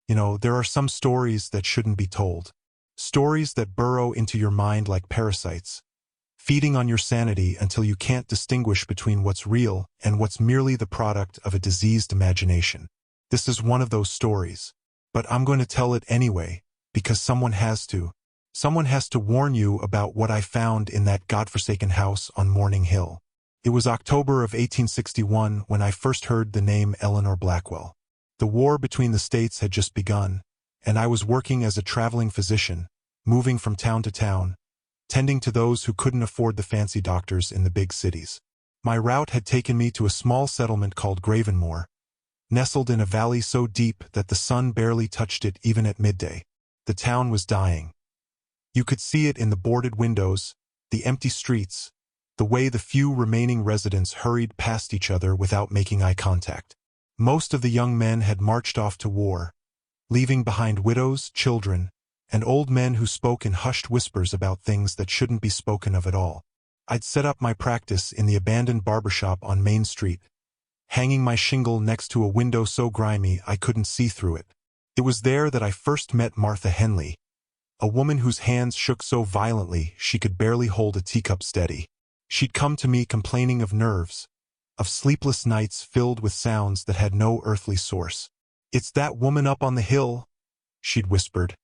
There are some stories that shouldn't be told. Stories that burrow into your mind like parasites, feeding on your sanity until you can't distinguish between what's real and what's merely the product of a diseased imagination. This is one of those stories. But I'm going to tell it anyway, because someone has to. Someone has to warn you about what I found in that godforsaken house on Morning Hill. It was October of 1861 when I first heard the name Eleanor Blackwell. The war between the states had just begun, and I was working as a traveling physician, moving from town to town, tending to those who couldn't afford the fancy doctors in the big cities. My route had taken me to a small settlement called Gravenmore, nestled in a valley so deep that the sun barely touched it even at midday. The town was dying. You could see it in the boarded windows, the empty streets, the way the few remaining residents hurried past each other without making eye contact. Most of the young men had marched off to war, leaving behind widows, children, and old men who spoke in hushed whispers about things that shouldn't be spoken of at all. I'd set up my practice in the abandoned barbershop on Main Street, hanging my shingle next to a window so grimy I couldn't see through it. It was there that I first met Martha Henley, a woman whose hands shook so violently she could barely hold a teacup steady. She'd come to me complaining of nerves, of sleepless nights filled with sounds that had no earthly source. "It's that woman up on the hill," she'd whispered,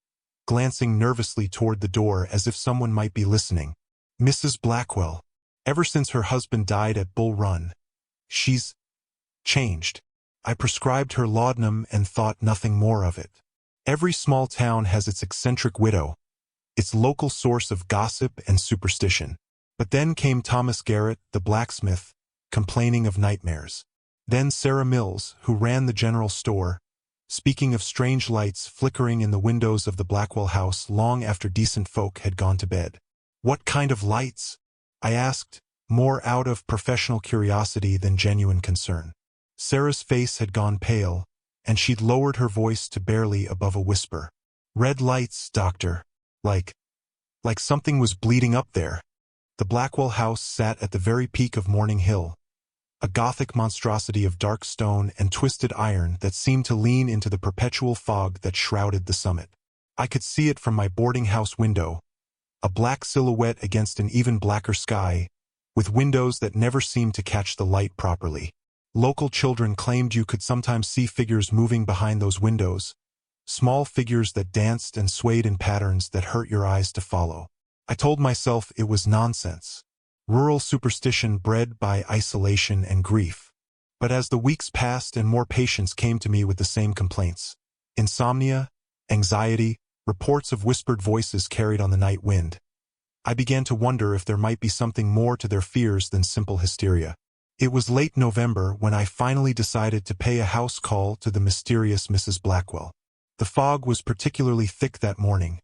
glancing nervously toward the door as if someone might be listening. "Mrs. Blackwell. Ever since her husband died at Bull Run, she's changed." I prescribed her laudanum and thought nothing more of it. Every small town has its eccentric widow, its local source of gossip and superstition. But then came Thomas Garrett, the blacksmith, complaining of nightmares. Then Sarah Mills, who ran the general store, speaking of strange lights flickering in the windows of the Blackwell house long after decent folk had gone to bed. "What kind of lights?" I asked, more out of professional curiosity than genuine concern. Sarah's face had gone pale, and she'd lowered her voice to barely above a whisper. "Red lights, doctor. Like something was bleeding up there." The Blackwell house sat at the very peak of Morning Hill, a Gothic monstrosity of dark stone and twisted iron that seemed to lean into the perpetual fog that shrouded the summit. I could see it from my boarding house window, a black silhouette against an even blacker sky, with windows that never seemed to catch the light properly. Local children claimed you could sometimes see figures moving behind those windows, small figures that danced and swayed in patterns that hurt your eyes to follow. I told myself it was nonsense, rural superstition bred by isolation and grief. But as the weeks passed and more patients came to me with the same complaints, insomnia, anxiety, reports of whispered voices carried on the night wind, I began to wonder if there might be something more to their fears than simple hysteria. It was late November when I finally decided to pay a house call to the mysterious Mrs. Blackwell. The fog was particularly thick that morning,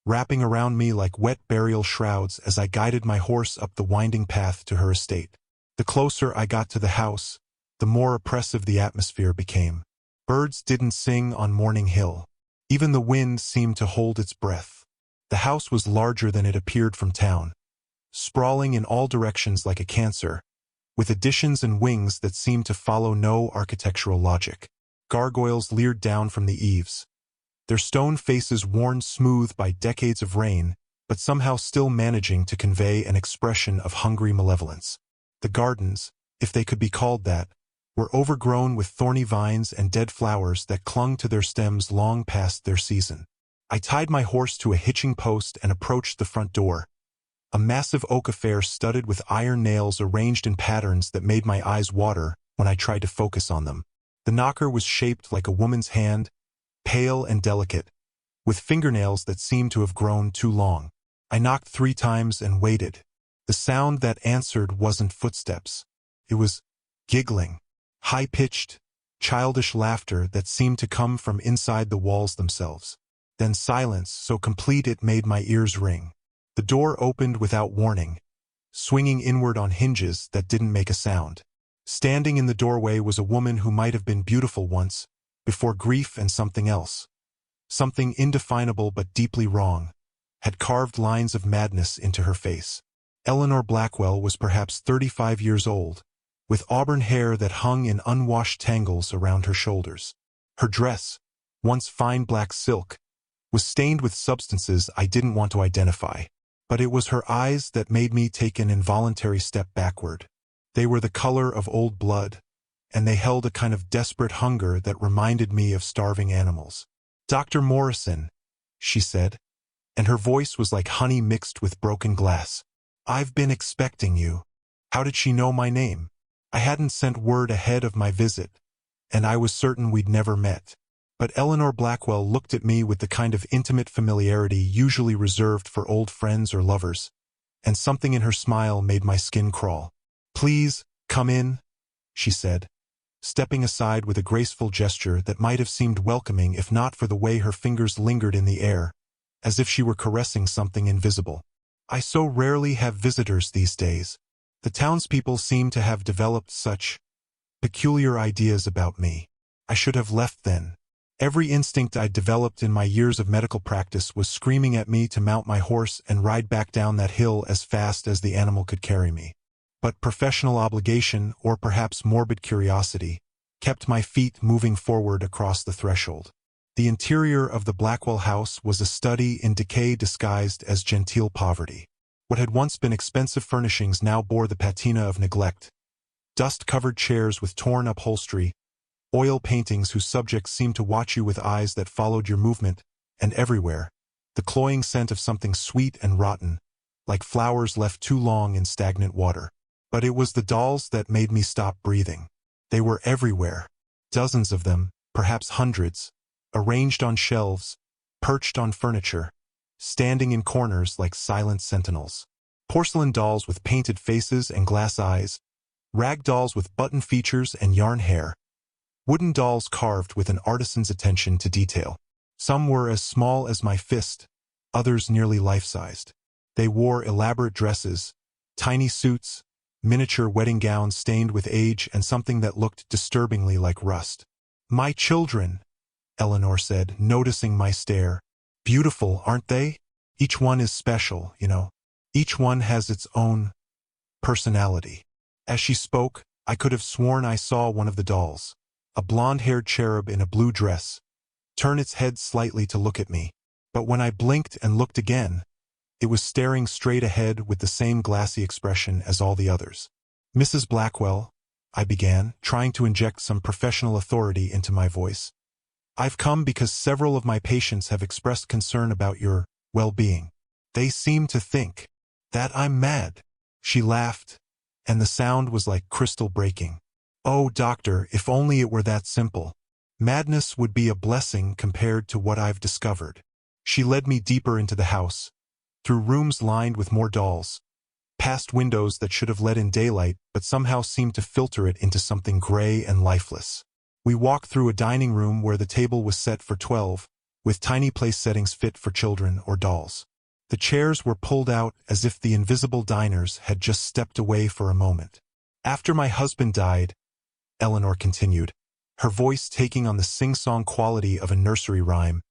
wrapping around me like wet burial shrouds as I guided my horse up the winding path to her estate. The closer I got to the house, the more oppressive the atmosphere became. Birds didn't sing on Morning Hill. Even the wind seemed to hold its breath. The house was larger than it appeared from town, sprawling in all directions like a cancer, with additions and wings that seemed to follow no architectural logic. Gargoyles leered down from the eaves, their stone faces worn smooth by decades of rain, but somehow still managing to convey an expression of hungry malevolence. The gardens, if they could be called that, were overgrown with thorny vines and dead flowers that clung to their stems long past their season. I tied my horse to a hitching post and approached the front door, a massive oak affair studded with iron nails arranged in patterns that made my eyes water when I tried to focus on them. The knocker was shaped like a woman's hand, pale and delicate, with fingernails that seemed to have grown too long. I knocked 3 times and waited. The sound that answered wasn't footsteps. It was giggling, high-pitched, childish laughter that seemed to come from inside the walls themselves. Then silence so complete it made my ears ring. The door opened without warning, swinging inward on hinges that didn't make a sound. Standing in the doorway was a woman who might have been beautiful once, before grief and something else, something indefinable but deeply wrong, had carved lines of madness into her face. Eleanor Blackwell was perhaps 35 years old, with auburn hair that hung in unwashed tangles around her shoulders. Her dress, once fine black silk, was stained with substances I didn't want to identify. But it was her eyes that made me take an involuntary step backward. They were the color of old blood, and they held a kind of desperate hunger that reminded me of starving animals. "Dr. Morrison," she said, and her voice was like honey mixed with broken glass. "I've been expecting you." How did she know my name? I hadn't sent word ahead of my visit, and I was certain we'd never met. But Eleanor Blackwell looked at me with the kind of intimate familiarity usually reserved for old friends or lovers, and something in her smile made my skin crawl. "Please, come in," she said, stepping aside with a graceful gesture that might have seemed welcoming if not for the way her fingers lingered in the air, as if she were caressing something invisible. I so rarely have visitors these days. The townspeople seem to have developed such peculiar ideas about me. I should have left then. Every instinct I'd developed in my years of medical practice was screaming at me to mount my horse and ride back down that hill as fast as the animal could carry me. But professional obligation, or perhaps morbid curiosity, kept my feet moving forward across the threshold. The interior of the Blackwell house was a study in decay disguised as genteel poverty. What had once been expensive furnishings now bore the patina of neglect. Dust-covered chairs with torn upholstery, oil paintings whose subjects seemed to watch you with eyes that followed your movement, and everywhere, the cloying scent of something sweet and rotten, like flowers left too long in stagnant water. But it was the dolls that made me stop breathing. They were everywhere. Dozens of them, perhaps hundreds, arranged on shelves, perched on furniture, standing in corners like silent sentinels. Porcelain dolls with painted faces and glass eyes, rag dolls with button features and yarn hair, wooden dolls carved with an artisan's attention to detail. Some were as small as my fist, others nearly life-sized. They wore elaborate dresses, tiny suits, miniature wedding gowns stained with age and something that looked disturbingly like rust. "My children," Eleanor said, noticing my stare. "Beautiful, aren't they? Each one is special, you know. Each one has its own personality." As she spoke, I could have sworn I saw one of the dolls, a blonde-haired cherub in a blue dress, turn its head slightly to look at me. But when I blinked and looked again, it was staring straight ahead with the same glassy expression as all the others. "Mrs. Blackwell," I began, trying to inject some professional authority into my voice. "I've come because several of my patients have expressed concern about your well-being. They seem to think that I'm mad." She laughed, and the sound was like crystal breaking. "Oh, doctor, if only it were that simple. Madness would be a blessing compared to what I've discovered." She led me deeper into the house, through rooms lined with more dolls, past windows that should have let in daylight but somehow seemed to filter it into something gray and lifeless. We walked through a dining room where the table was set for 12, with tiny place settings fit for children or dolls. The chairs were pulled out as if the invisible diners had just stepped away for a moment. "After my husband died," Eleanor continued, her voice taking on the sing-song quality of a nursery rhyme,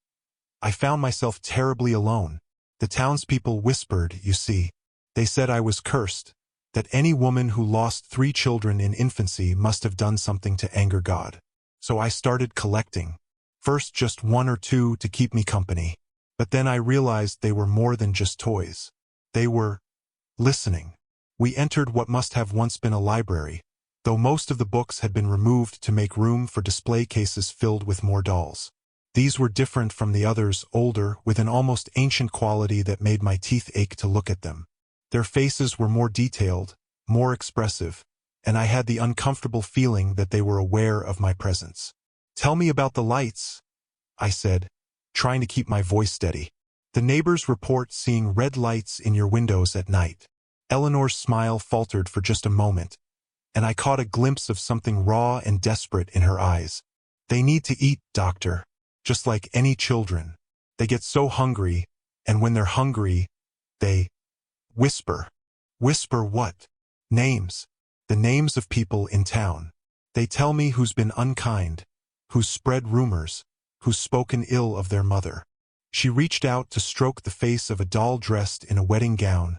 "I found myself terribly alone. The townspeople whispered, you see. They said I was cursed, that any woman who lost 3 children in infancy must have done something to anger God. So I started collecting. First just 1 or 2 to keep me company. But then I realized they were more than just toys. They were listening." We entered what must have once been a library, though most of the books had been removed to make room for display cases filled with more dolls. These were different from the others, older, with an almost ancient quality that made my teeth ache to look at them. Their faces were more detailed, more expressive, and I had the uncomfortable feeling that they were aware of my presence. "Tell me about the lights," I said, trying to keep my voice steady. "The neighbors report seeing red lights in your windows at night." Eleanor's smile faltered for just a moment, and I caught a glimpse of something raw and desperate in her eyes. "They need to eat, doctor. Just like any children. They get so hungry, and when they're hungry, they whisper." "Whisper what?" "Names. The names of people in town. They tell me who's been unkind, who's spread rumors, who's spoken ill of their mother." She reached out to stroke the face of a doll dressed in a wedding gown,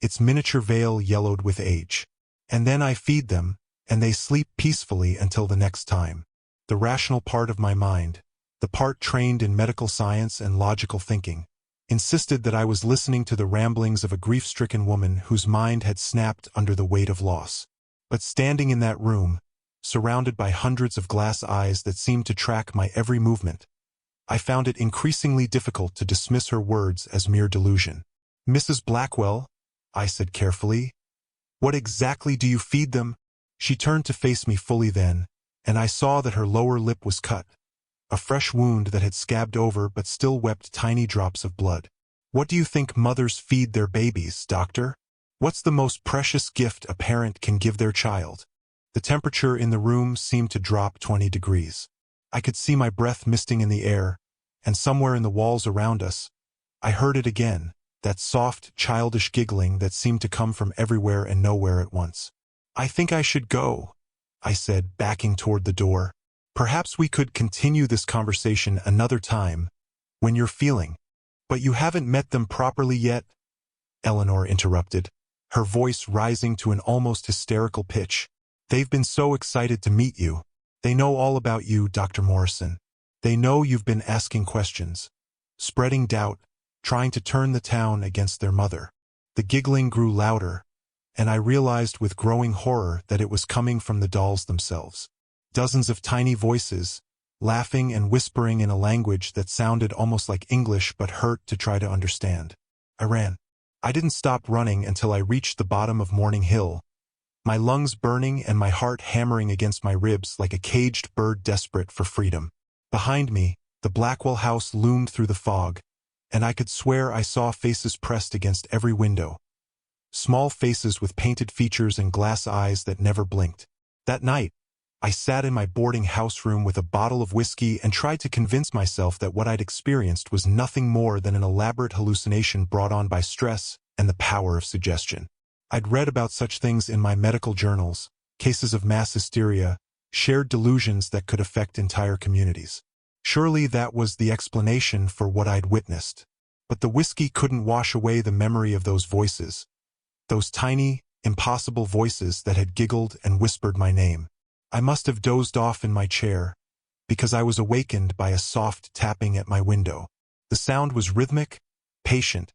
its miniature veil yellowed with age. "And then I feed them, and they sleep peacefully until the next time." The rational part of my mind, the the part trained in medical science and logical thinking, insisted that I was listening to the ramblings of a grief-stricken woman whose mind had snapped under the weight of loss. But standing in that room, surrounded by hundreds of glass eyes that seemed to track my every movement, I found it increasingly difficult to dismiss her words as mere delusion. "Mrs. Blackwell," I said carefully, "what exactly do you feed them?" She turned to face me fully then, and I saw that her lower lip was cut, a fresh wound that had scabbed over but still wept tiny drops of blood. "What do you think mothers feed their babies, doctor? What's the most precious gift a parent can give their child?" The temperature in the room seemed to drop 20 degrees. I could see my breath misting in the air, and somewhere in the walls around us, I heard it again, that soft, childish giggling that seemed to come from everywhere and nowhere at once. "I think I should go," I said, backing toward the door. "Perhaps we could continue this conversation another time, when you're feeling." "But you haven't met them properly yet," Eleanor interrupted, her voice rising to an almost hysterical pitch. "They've been so excited to meet you. They know all about you, Dr. Morrison. They know you've been asking questions, spreading doubt, trying to turn the town against their mother." The giggling grew louder, and I realized with growing horror that it was coming from the dolls themselves. Dozens of tiny voices, laughing and whispering in a language that sounded almost like English but hurt to try to understand. I ran. I didn't stop running until I reached the bottom of Morning Hill, my lungs burning and my heart hammering against my ribs like a caged bird desperate for freedom. Behind me, the Blackwell house loomed through the fog, and I could swear I saw faces pressed against every window. Small faces with painted features and glass eyes that never blinked. That night, I sat in my boarding house room with a bottle of whiskey and tried to convince myself that what I'd experienced was nothing more than an elaborate hallucination brought on by stress and the power of suggestion. I'd read about such things in my medical journals, cases of mass hysteria, shared delusions that could affect entire communities. Surely that was the explanation for what I'd witnessed. But the whiskey couldn't wash away the memory of those voices, those tiny, impossible voices that had giggled and whispered my name. I must have dozed off in my chair, because I was awakened by a soft tapping at my window. The sound was rhythmic, patient,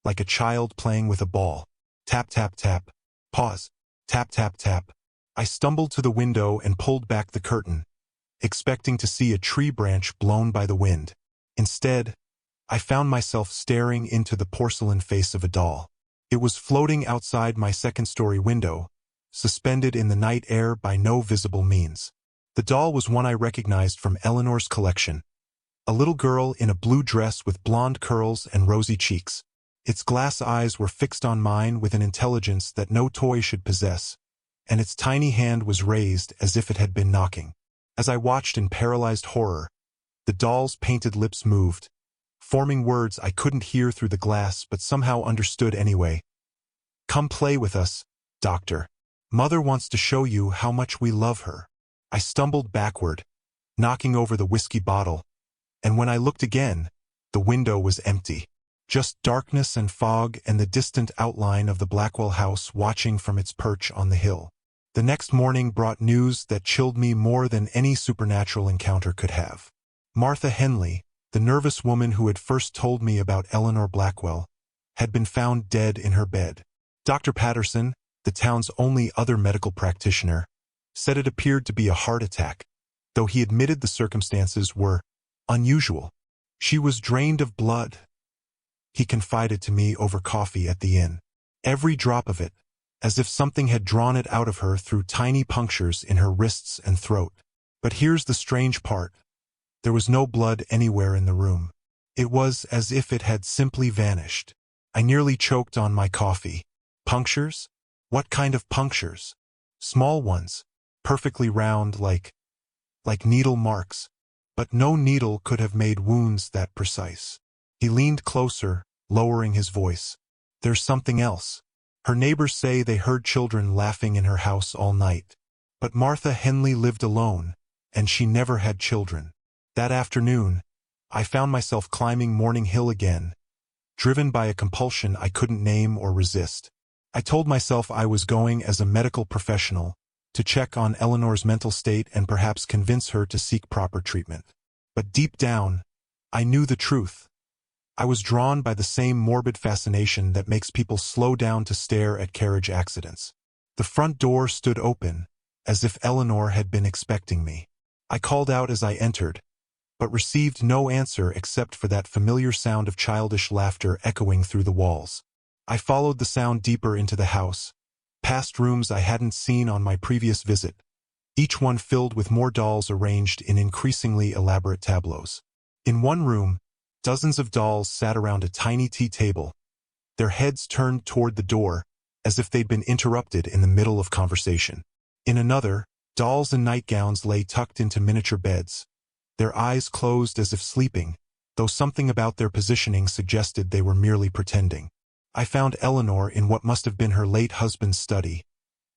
like a child playing with a ball. Tap, tap, tap. Pause. Tap, tap, tap. I stumbled to the window and pulled back the curtain, expecting to see a tree branch blown by the wind. Instead, I found myself staring into the porcelain face of a doll. It was floating outside my second-story window, suspended in the night air by no visible means. The doll was one I recognized from Eleanor's collection, a little girl in a blue dress with blonde curls and rosy cheeks. Its glass eyes were fixed on mine with an intelligence that no toy should possess, and its tiny hand was raised as if it had been knocking. As I watched in paralyzed horror, the doll's painted lips moved, forming words I couldn't hear through the glass but somehow understood anyway. "Come play with us, Doctor. Mother wants to show you how much we love her." I stumbled backward, knocking over the whiskey bottle, and when I looked again, the window was empty. Just darkness and fog and the distant outline of the Blackwell house watching from its perch on the hill. The next morning brought news that chilled me more than any supernatural encounter could have. Martha Henley, the nervous woman who had first told me about Eleanor Blackwell, had been found dead in her bed. Dr. Patterson, the town's only other medical practitioner, said it appeared to be a heart attack, though he admitted the circumstances were unusual. She was drained of blood, he confided to me over coffee at the inn. Every drop of it, as if something had drawn it out of her through tiny punctures in her wrists and throat. But here's the strange part. There was no blood anywhere in the room. It was as if it had simply vanished. I nearly choked on my coffee. Punctures? What kind of punctures? Small ones, perfectly round like needle marks. But no needle could have made wounds that precise. He leaned closer, lowering his voice. "There's something else. Her neighbors say they heard children laughing in her house all night. But Martha Henley lived alone, and she never had children." That afternoon, I found myself climbing Morning Hill again, driven by a compulsion I couldn't name or resist. I told myself I was going as a medical professional, to check on Eleanor's mental state and perhaps convince her to seek proper treatment. But deep down, I knew the truth. I was drawn by the same morbid fascination that makes people slow down to stare at carriage accidents. The front door stood open, as if Eleanor had been expecting me. I called out as I entered, but received no answer except for that familiar sound of childish laughter echoing through the walls. I followed the sound deeper into the house, past rooms I hadn't seen on my previous visit, each one filled with more dolls arranged in increasingly elaborate tableaus. In one room, dozens of dolls sat around a tiny tea table, their heads turned toward the door, as if they'd been interrupted in the middle of conversation. In another, dolls in nightgowns lay tucked into miniature beds, their eyes closed as if sleeping, though something about their positioning suggested they were merely pretending. I found Eleanor in what must have been her late husband's study,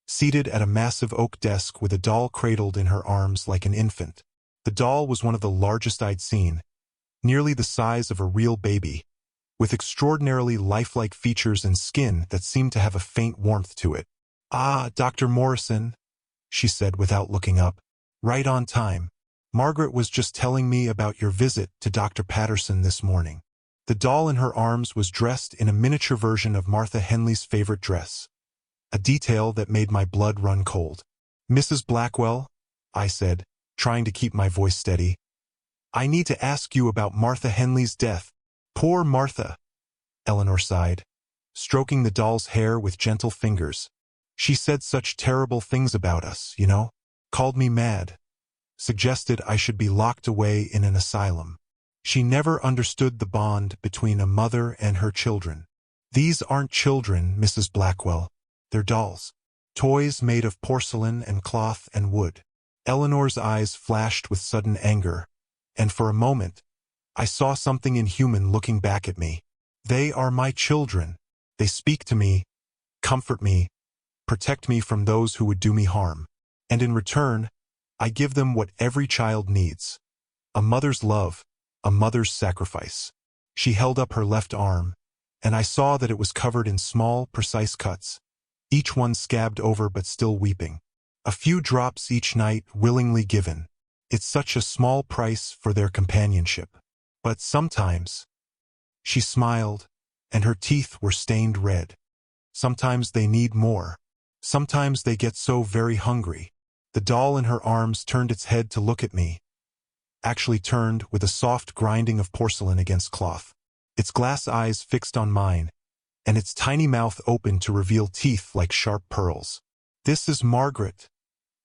seated at a massive oak desk with a doll cradled in her arms like an infant. The doll was one of the largest I'd seen, nearly the size of a real baby, with extraordinarily lifelike features and skin that seemed to have a faint warmth to it. "Ah, Dr. Morrison," she said without looking up. "Right on time. Margaret was just telling me about your visit to Dr. Patterson this morning." The doll in her arms was dressed in a miniature version of Martha Henley's favorite dress, a detail that made my blood run cold. "Mrs. Blackwell," I said, trying to keep my voice steady, "I need to ask you about Martha Henley's death." "Poor Martha," Eleanor sighed, stroking the doll's hair with gentle fingers. "She said such terrible things about us, you know. Called me mad. Suggested I should be locked away in an asylum. She never understood the bond between a mother and her children." "These aren't children, Mrs. Blackwell. They're dolls. Toys made of porcelain and cloth and wood." Eleanor's eyes flashed with sudden anger, and for a moment, I saw something inhuman looking back at me. "They are my children. They speak to me, comfort me, protect me from those who would do me harm. And in return, I give them what every child needs: a mother's love, a mother's sacrifice." She held up her left arm, and I saw that it was covered in small, precise cuts, each one scabbed over but still weeping. "A few drops each night willingly given. It's such a small price for their companionship. But sometimes," she smiled, and her teeth were stained red, "sometimes they need more. Sometimes they get so very hungry." The doll in her arms turned its head to look at me, actually turned with a soft grinding of porcelain against cloth, its glass eyes fixed on mine, and its tiny mouth opened to reveal teeth like sharp pearls. "This is Margaret,"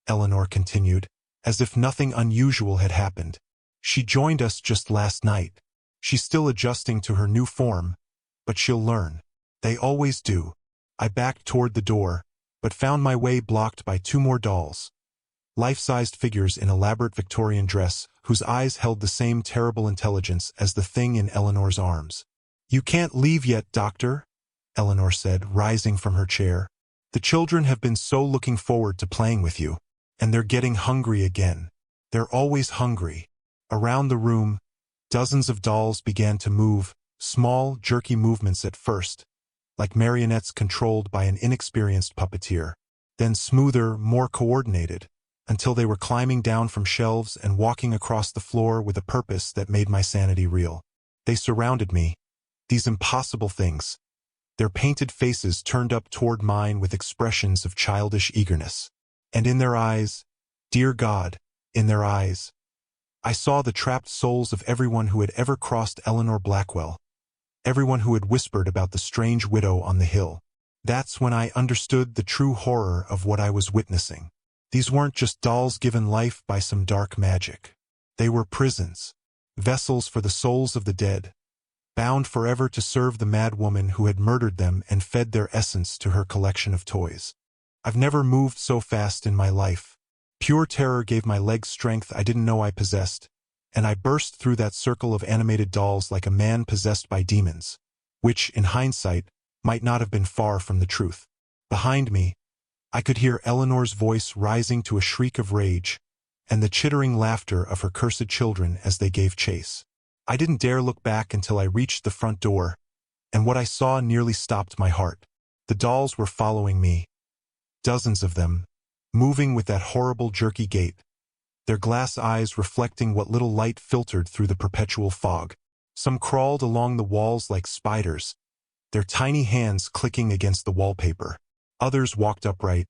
Eleanor continued, as if nothing unusual had happened. "She joined us just last night. She's still adjusting to her new form, but she'll learn. They always do." I backed toward the door, but found my way blocked by two more dolls, life-sized figures in elaborate Victorian dress, whose eyes held the same terrible intelligence as the thing in Eleanor's arms. "You can't leave yet, Doctor," Eleanor said, rising from her chair. "The children have been so looking forward to playing with you, and they're getting hungry again. They're always hungry." Around the room, dozens of dolls began to move, small, jerky movements at first, like marionettes controlled by an inexperienced puppeteer, then smoother, more coordinated, until they were climbing down from shelves and walking across the floor with a purpose that made my sanity reel. They surrounded me, these impossible things, their painted faces turned up toward mine with expressions of childish eagerness. And in their eyes, dear God, in their eyes, I saw the trapped souls of everyone who had ever crossed Eleanor Blackwell, everyone who had whispered about the strange widow on the hill. That's when I understood the true horror of what I was witnessing. These weren't just dolls given life by some dark magic. They were prisons, vessels for the souls of the dead, bound forever to serve the mad woman who had murdered them and fed their essence to her collection of toys. I've never moved so fast in my life. Pure terror gave my legs strength I didn't know I possessed, and I burst through that circle of animated dolls like a man possessed by demons, which, in hindsight, might not have been far from the truth. Behind me, I could hear Eleanor's voice rising to a shriek of rage, and the chittering laughter of her cursed children as they gave chase. I didn't dare look back until I reached the front door, and what I saw nearly stopped my heart. The dolls were following me, dozens of them, moving with that horrible jerky gait, their glass eyes reflecting what little light filtered through the perpetual fog. Some crawled along the walls like spiders, their tiny hands clicking against the wallpaper. Others walked upright,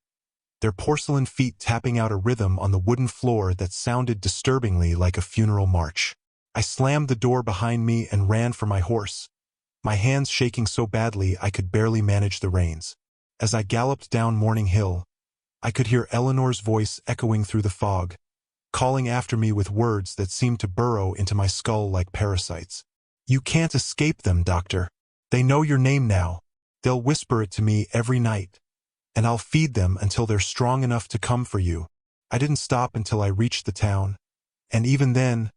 their porcelain feet tapping out a rhythm on the wooden floor that sounded disturbingly like a funeral march. I slammed the door behind me and ran for my horse, my hands shaking so badly I could barely manage the reins. As I galloped down Morning Hill, I could hear Eleanor's voice echoing through the fog, calling after me with words that seemed to burrow into my skull like parasites. "You can't escape them, Doctor. They know your name now. They'll whisper it to me every night, and I'll feed them until they're strong enough to come for you." I didn't stop until I reached the town, and even then,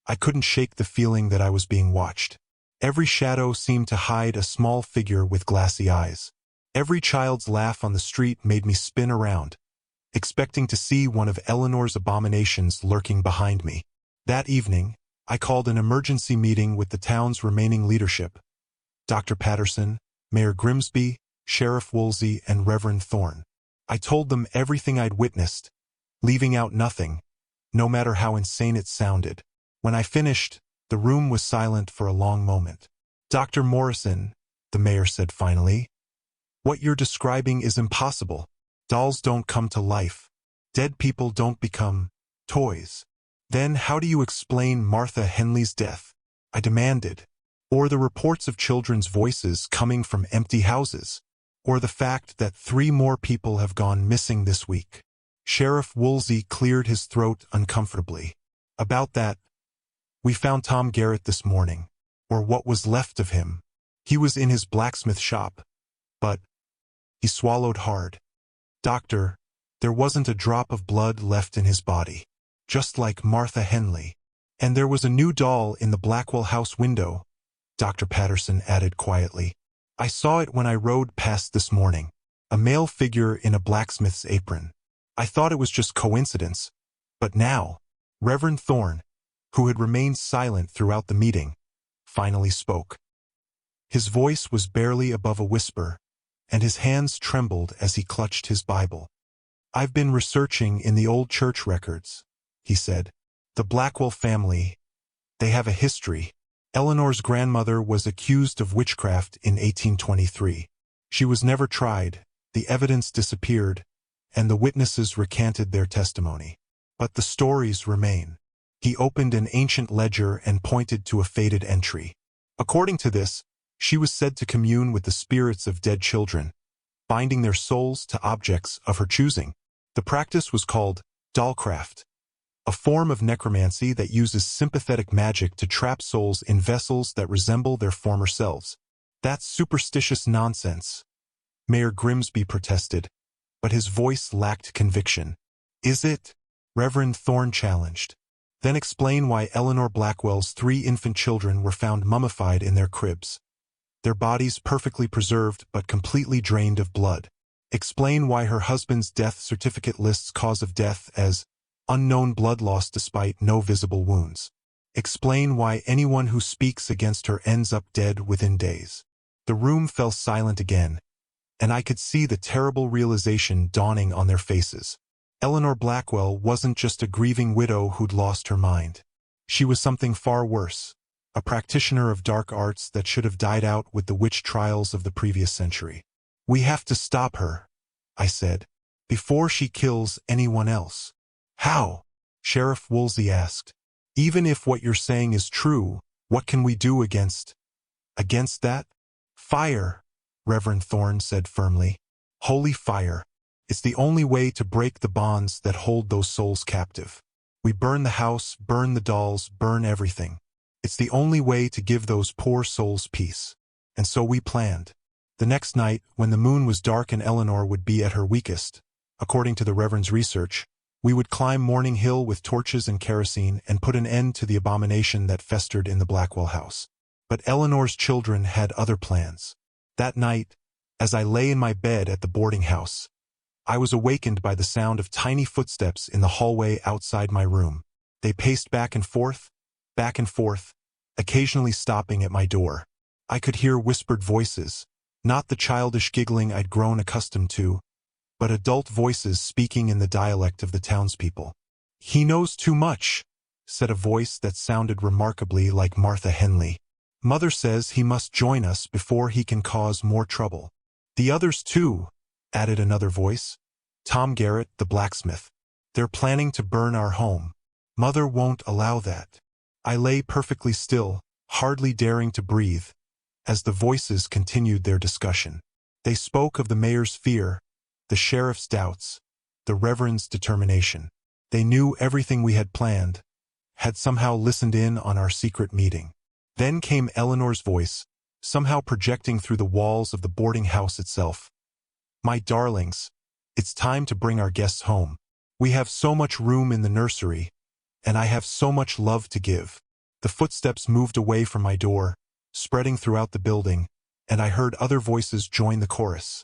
I couldn't shake the feeling that I was being watched. Every shadow seemed to hide a small figure with glassy eyes. Every child's laugh on the street made me spin around, expecting to see one of Eleanor's abominations lurking behind me. That evening, I called an emergency meeting with the town's remaining leadership: Dr. Patterson, Mayor Grimsby, Sheriff Woolsey, and Reverend Thorne. I told them everything I'd witnessed, leaving out nothing, no matter how insane it sounded. When I finished, the room was silent for a long moment. "Dr. Morrison," the mayor said finally, "what you're describing is impossible. Dolls don't come to life. Dead people don't become toys. Then how do you explain Martha Henley's death?" I demanded. "Or the reports of children's voices coming from empty houses? Or the fact that 3 more people have gone missing this week?" Sheriff Woolsey cleared his throat uncomfortably. "About that, we found Tom Garrett this morning, or what was left of him. He was in his blacksmith shop, but—" He swallowed hard. "Doctor, there wasn't a drop of blood left in his body. Just like Martha Henley. And there was a new doll in the Blackwell house window," Dr. Patterson added quietly. "I saw it when I rode past this morning. A male figure in a blacksmith's apron. I thought it was just coincidence, but now—" Reverend Thorne, who had remained silent throughout the meeting, finally spoke. His voice was barely above a whisper, and his hands trembled as he clutched his Bible. "I've been researching in the old church records," he said. "The Blackwell family, they have a history. Eleanor's grandmother was accused of witchcraft in 1823. She was never tried, the evidence disappeared, and the witnesses recanted their testimony. But the stories remain." He opened an ancient ledger and pointed to a faded entry. According to this, she was said to commune with the spirits of dead children, binding their souls to objects of her choosing. The practice was called dollcraft, a form of necromancy that uses sympathetic magic to trap souls in vessels that resemble their former selves. "That's superstitious nonsense," Mayor Grimsby protested, but his voice lacked conviction. "Is it?" Reverend Thorne challenged. "Then explain why Eleanor Blackwell's 3 infant children were found mummified in their cribs, their bodies perfectly preserved but completely drained of blood. Explain why her husband's death certificate lists cause of death as unknown blood loss despite no visible wounds. Explain why anyone who speaks against her ends up dead within days." The room fell silent again, and I could see the terrible realization dawning on their faces. Eleanor Blackwell wasn't just a grieving widow who'd lost her mind. She was something far worse, a practitioner of dark arts that should have died out with the witch trials of the previous century. "We have to stop her," I said, "before she kills anyone else." "How?" Sheriff Woolsey asked. "Even if what you're saying is true, what can we do against that?" "Fire," Reverend Thorne said firmly. "Holy fire. It's the only way to break the bonds that hold those souls captive. We burn the house, burn the dolls, burn everything. It's the only way to give those poor souls peace." And so we planned. The next night, when the moon was dark and Eleanor would be at her weakest, according to the Reverend's research, we would climb Morning Hill with torches and kerosene and put an end to the abomination that festered in the Blackwell house. But Eleanor's children had other plans. That night, as I lay in my bed at the boarding house, I was awakened by the sound of tiny footsteps in the hallway outside my room. They paced back and forth, occasionally stopping at my door. I could hear whispered voices, not the childish giggling I'd grown accustomed to, but adult voices speaking in the dialect of the townspeople. "He knows too much," said a voice that sounded remarkably like Martha Henley. "Mother says he must join us before he can cause more trouble." "The others too," added another voice. "Tom Garrett, the blacksmith. They're planning to burn our home. Mother won't allow that." I lay perfectly still, hardly daring to breathe, as the voices continued their discussion. They spoke of the mayor's fear, the sheriff's doubts, the reverend's determination. They knew everything we had planned, had somehow listened in on our secret meeting. Then came Eleanor's voice, somehow projecting through the walls of the boarding house itself. "My darlings, it's time to bring our guests home. We have so much room in the nursery, and I have so much love to give." The footsteps moved away from my door, spreading throughout the building, and I heard other voices join the chorus.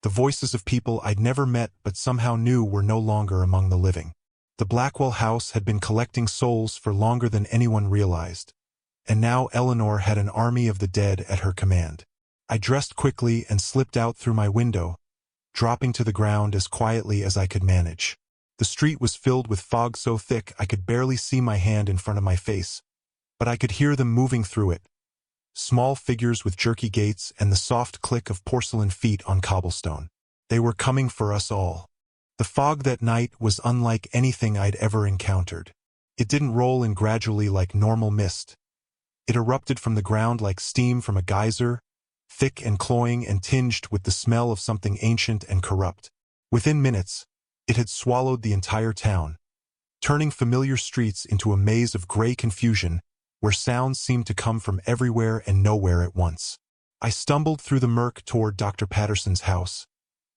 The voices of people I'd never met but somehow knew were no longer among the living. The Blackwell house had been collecting souls for longer than anyone realized, and now Eleanor had an army of the dead at her command. I dressed quickly and slipped out through my window, dropping to the ground as quietly as I could manage. The street was filled with fog so thick I could barely see my hand in front of my face, but I could hear them moving through it. Small figures with jerky gaits and the soft click of porcelain feet on cobblestone. They were coming for us all. The fog that night was unlike anything I'd ever encountered. It didn't roll in gradually like normal mist. It erupted from the ground like steam from a geyser, thick and cloying and tinged with the smell of something ancient and corrupt. Within minutes, it had swallowed the entire town, turning familiar streets into a maze of gray confusion where sounds seemed to come from everywhere and nowhere at once. I stumbled through the murk toward Dr. Patterson's house,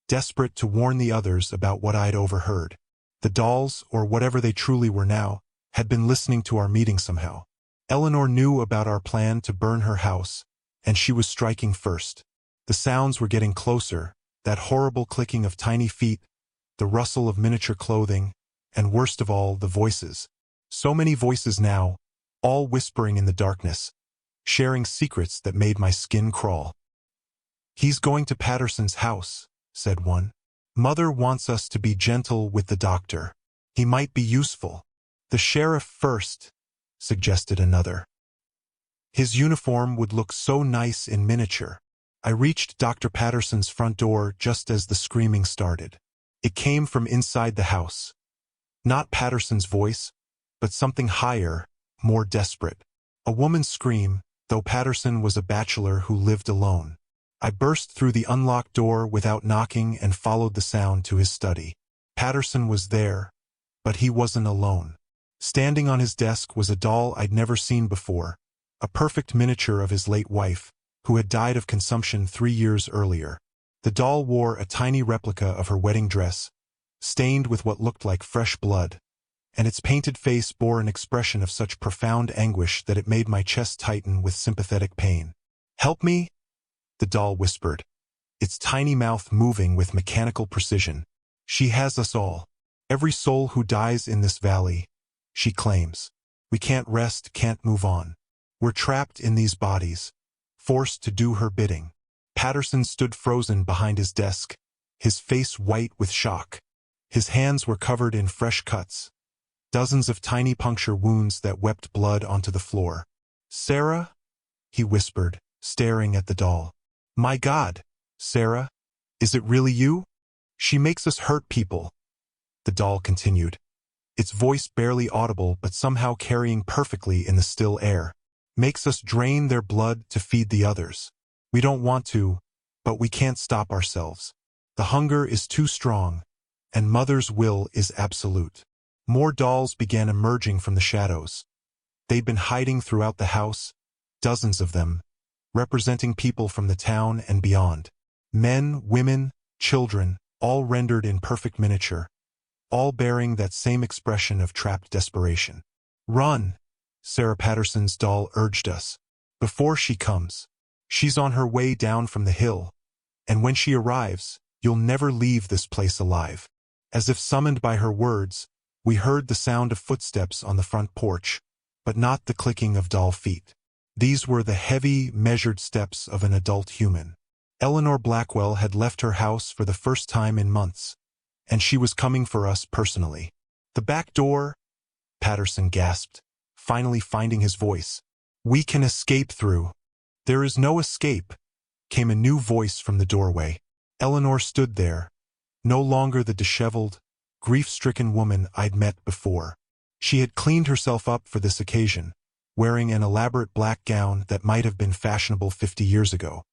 desperate to warn the others about what I'd overheard. The dolls, or whatever they truly were now, had been listening to our meeting somehow. Eleanor knew about our plan to burn her house, and she was striking first. The sounds were getting closer, that horrible clicking of tiny feet, the rustle of miniature clothing, and worst of all, the voices. So many voices now, all whispering in the darkness, sharing secrets that made my skin crawl. "He's going to Patterson's house," said one. "Mother wants us to be gentle with the doctor. He might be useful." "The sheriff first," suggested another. "His uniform would look so nice in miniature." I reached Dr. Patterson's front door just as the screaming started. It came from inside the house. Not Patterson's voice, but something higher, more desperate. A woman's scream, though Patterson was a bachelor who lived alone. I burst through the unlocked door without knocking and followed the sound to his study. Patterson was there, but he wasn't alone. Standing on his desk was a doll I'd never seen before, a perfect miniature of his late wife, who had died of consumption 3 years earlier. The doll wore a tiny replica of her wedding dress, stained with what looked like fresh blood, and its painted face bore an expression of such profound anguish that it made my chest tighten with sympathetic pain. "Help me?" the doll whispered, its tiny mouth moving with mechanical precision. "She has us all. Every soul who dies in this valley," she claims. "We can't rest, can't move on. We're trapped in these bodies, forced to do her bidding." Patterson stood frozen behind his desk, his face white with shock. His hands were covered in fresh cuts, dozens of tiny puncture wounds that wept blood onto the floor. "Sarah?" he whispered, staring at the doll. "My God, Sarah, is it really you? She makes us hurt people," the doll continued, its voice barely audible but somehow carrying perfectly in the still air. "Makes us drain their blood to feed the others. We don't want to, but we can't stop ourselves. The hunger is too strong, and Mother's will is absolute." More dolls began emerging from the shadows. They'd been hiding throughout the house, dozens of them, representing people from the town and beyond. Men, women, children, all rendered in perfect miniature, all bearing that same expression of trapped desperation. "Run," Sarah Patterson's doll urged us, "before she comes. She's on her way down from the hill, and when she arrives, you'll never leave this place alive." As if summoned by her words, we heard the sound of footsteps on the front porch, but not the clicking of doll feet. These were the heavy, measured steps of an adult human. Eleanor Blackwell had left her house for the first time in months, and she was coming for us personally. The back door, Patterson gasped, finally finding his voice. We can escape through. There is no escape, came a new voice from the doorway. Eleanor stood there, no longer the disheveled, grief-stricken woman I'd met before. She had cleaned herself up for this occasion, wearing an elaborate black gown that might have been fashionable 50 years ago.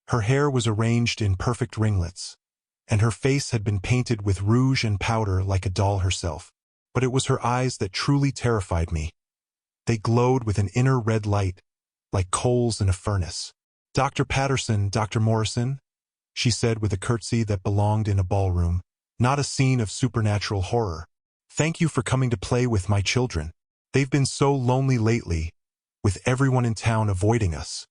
Her hair was arranged in perfect ringlets, and her face had been painted with rouge and powder like a doll herself. But it was her eyes that truly terrified me. They glowed with an inner red light, like coals in a furnace. Dr. Patterson, Dr. Morrison, she said with a curtsy that belonged in a ballroom, not a scene of supernatural horror. Thank you for coming to play with my children. They've been so lonely lately, with everyone in town avoiding us.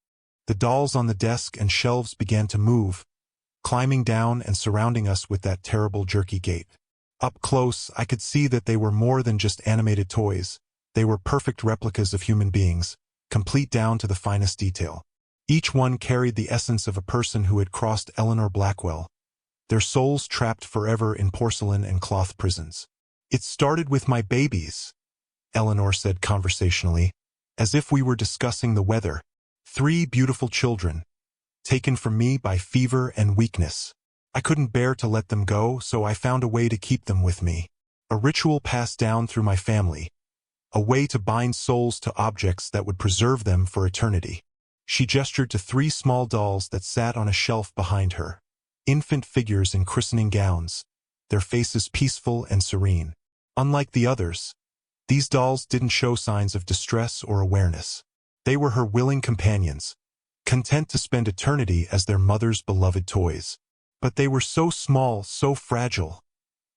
The dolls on the desk and shelves began to move, climbing down and surrounding us with that terrible jerky gait. Up close, I could see that they were more than just animated toys. They were perfect replicas of human beings, complete down to the finest detail. Each one carried the essence of a person who had crossed Eleanor Blackwell, their souls trapped forever in porcelain and cloth prisons. It started with my babies, Eleanor said conversationally, as if we were discussing the weather. 3 beautiful children, taken from me by fever and weakness. I couldn't bear to let them go, so I found a way to keep them with me. A ritual passed down through my family, a way to bind souls to objects that would preserve them for eternity. She gestured to 3 small dolls that sat on a shelf behind her, infant figures in christening gowns, their faces peaceful and serene. Unlike the others, these dolls didn't show signs of distress or awareness. They were her willing companions, content to spend eternity as their mother's beloved toys. But they were so small, so fragile,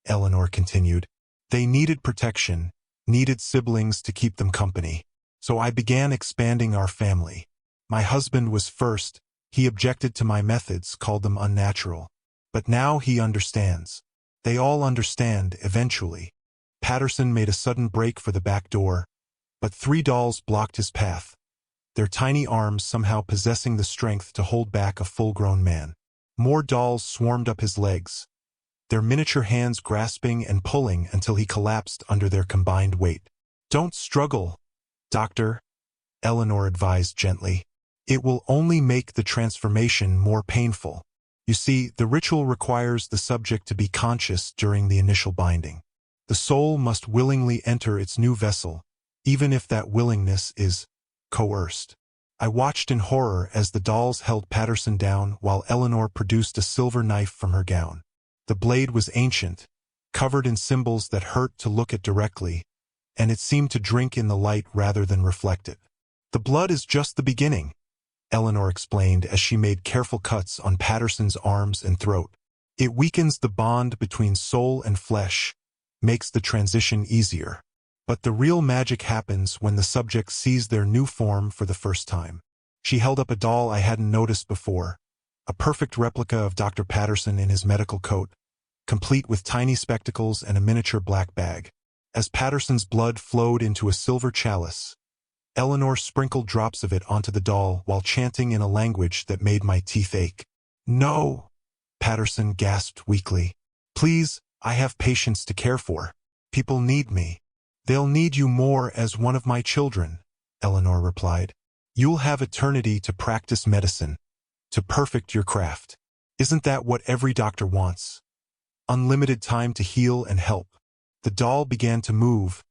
Eleanor continued. They needed protection, needed siblings to keep them company. So I began expanding our family. My husband was first. He objected to my methods, called them unnatural. But now he understands. They all understand, eventually. Patterson made a sudden break for the back door, but 3 dolls blocked his path, their tiny arms somehow possessing the strength to hold back a full-grown man. More dolls swarmed up his legs, their miniature hands grasping and pulling until he collapsed under their combined weight. Don't struggle, Doctor, Eleanor advised gently. It will only make the transformation more painful. You see, the ritual requires the subject to be conscious during the initial binding. The soul must willingly enter its new vessel, even if that willingness is coerced. I watched in horror as the dolls held Patterson down while Eleanor produced a silver knife from her gown. The blade was ancient, covered in symbols that hurt to look at directly, and it seemed to drink in the light rather than reflect it. The blood is just the beginning, Eleanor explained as she made careful cuts on Patterson's arms and throat. It weakens the bond between soul and flesh, makes the transition easier. But the real magic happens when the subject sees their new form for the first time. She held up a doll I hadn't noticed before, a perfect replica of Dr. Patterson in his medical coat, complete with tiny spectacles and a miniature black bag. As Patterson's blood flowed into a silver chalice, Eleanor sprinkled drops of it onto the doll while chanting in a language that made my teeth ache. No, Patterson gasped weakly. Please, I have patients to care for. People need me. They'll need you more as one of my children, Eleanor replied. You'll have eternity to practice medicine, to perfect your craft. Isn't that what every doctor wants? Unlimited time to heal and help. The doll began to move,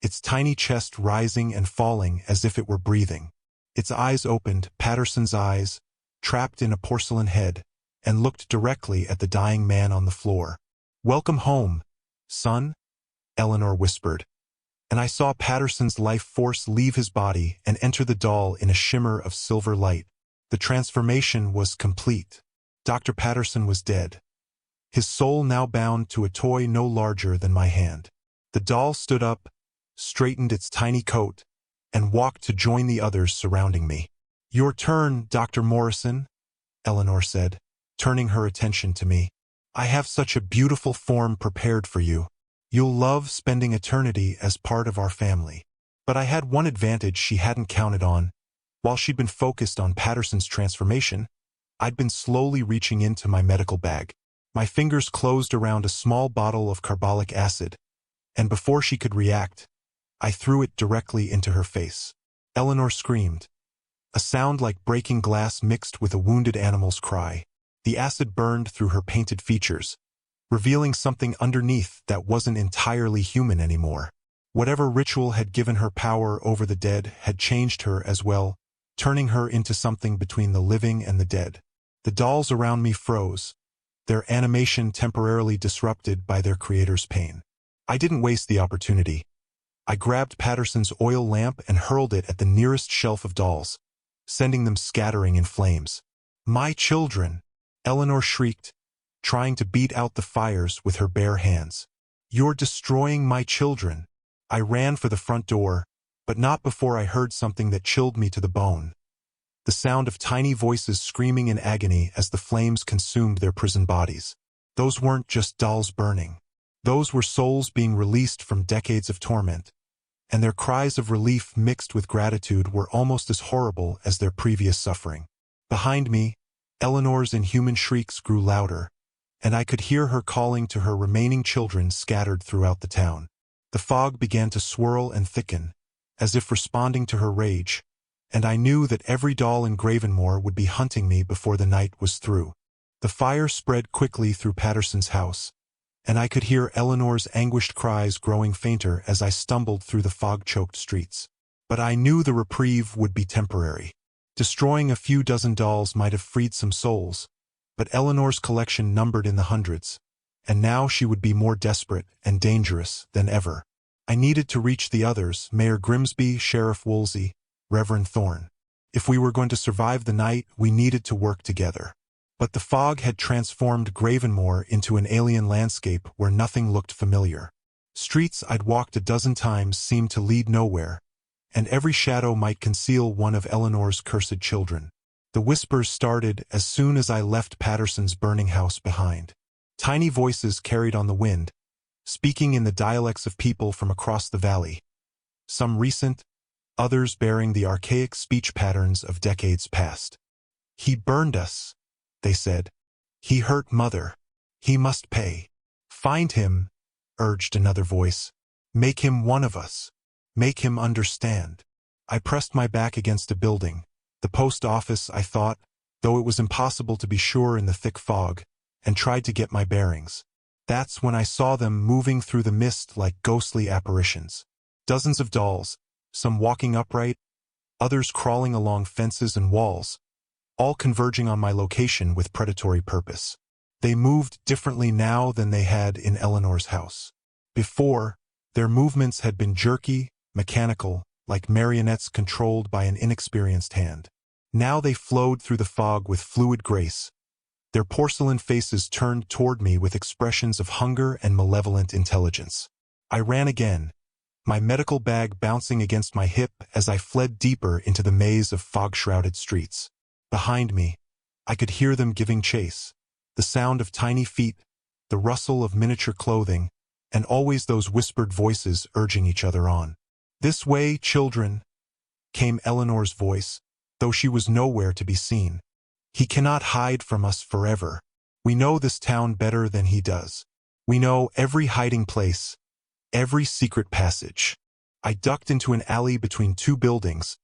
its tiny chest rising and falling as if it were breathing. Its eyes opened, Patterson's eyes, trapped in a porcelain head, and looked directly at the dying man on the floor. Welcome home, son, Eleanor whispered. And I saw Patterson's life force leave his body and enter the doll in a shimmer of silver light. The transformation was complete. Dr. Patterson was dead, his soul now bound to a toy no larger than my hand. The doll stood up, straightened its tiny coat, and walked to join the others surrounding me. Your turn, Dr. Morrison, Eleanor said, turning her attention to me. I have such a beautiful form prepared for you. You'll love spending eternity as part of our family. But I had one advantage she hadn't counted on. While she'd been focused on Patterson's transformation, I'd been slowly reaching into my medical bag. My fingers closed around a small bottle of carbolic acid, and before she could react, I threw it directly into her face. Eleanor screamed, a sound like breaking glass mixed with a wounded animal's cry. The acid burned through her painted features, revealing something underneath that wasn't entirely human anymore. Whatever ritual had given her power over the dead had changed her as well, turning her into something between the living and the dead. The dolls around me froze, their animation temporarily disrupted by their creator's pain. I didn't waste the opportunity. I grabbed Patterson's oil lamp and hurled it at the nearest shelf of dolls, sending them scattering in flames. "My children!" Eleanor shrieked, trying to beat out the fires with her bare hands. "You're destroying my children!" I ran for the front door, but not before I heard something that chilled me to the bone. The sound of tiny voices screaming in agony as the flames consumed their prison bodies. Those weren't just dolls burning. Those were souls being released from decades of torment, and their cries of relief mixed with gratitude were almost as horrible as their previous suffering. Behind me, Eleanor's inhuman shrieks grew louder, and I could hear her calling to her remaining children scattered throughout the town. The fog began to swirl and thicken, as if responding to her rage, and I knew that every doll in Gravenmore would be hunting me before the night was through. The fire spread quickly through Patterson's house, and I could hear Eleanor's anguished cries growing fainter as I stumbled through the fog-choked streets. But I knew the reprieve would be temporary. Destroying a few dozen dolls might have freed some souls, but Eleanor's collection numbered in the hundreds, and now she would be more desperate and dangerous than ever. I needed to reach the others, Mayor Grimsby, Sheriff Woolsey, Reverend Thorne. If we were going to survive the night, we needed to work together. But the fog had transformed Gravenmore into an alien landscape where nothing looked familiar. Streets I'd walked a dozen times seemed to lead nowhere, and every shadow might conceal one of Eleanor's cursed children. The whispers started as soon as I left Patterson's burning house behind. Tiny voices carried on the wind, speaking in the dialects of people from across the valley. Some recent, others bearing the archaic speech patterns of decades past. "He burned us," they said. "He hurt Mother. He must pay." "Find him," urged another voice. "Make him one of us. Make him understand." I pressed my back against a building, the post office, I thought, though it was impossible to be sure in the thick fog, and tried to get my bearings. That's when I saw them moving through the mist like ghostly apparitions. Dozens of dolls, some walking upright, others crawling along fences and walls, all converging on my location with predatory purpose. They moved differently now than they had in Eleanor's house. Before, their movements had been jerky, mechanical, like marionettes controlled by an inexperienced hand. Now they flowed through the fog with fluid grace, their porcelain faces turned toward me with expressions of hunger and malevolent intelligence. I ran again, my medical bag bouncing against my hip as I fled deeper into the maze of fog-shrouded streets. Behind me, I could hear them giving chase, the sound of tiny feet, the rustle of miniature clothing, and always those whispered voices urging each other on. "This way, children," came Eleanor's voice, though she was nowhere to be seen. "He cannot hide from us forever. We know this town better than he does. We know every hiding place, every secret passage." I ducked into an alley between two buildings,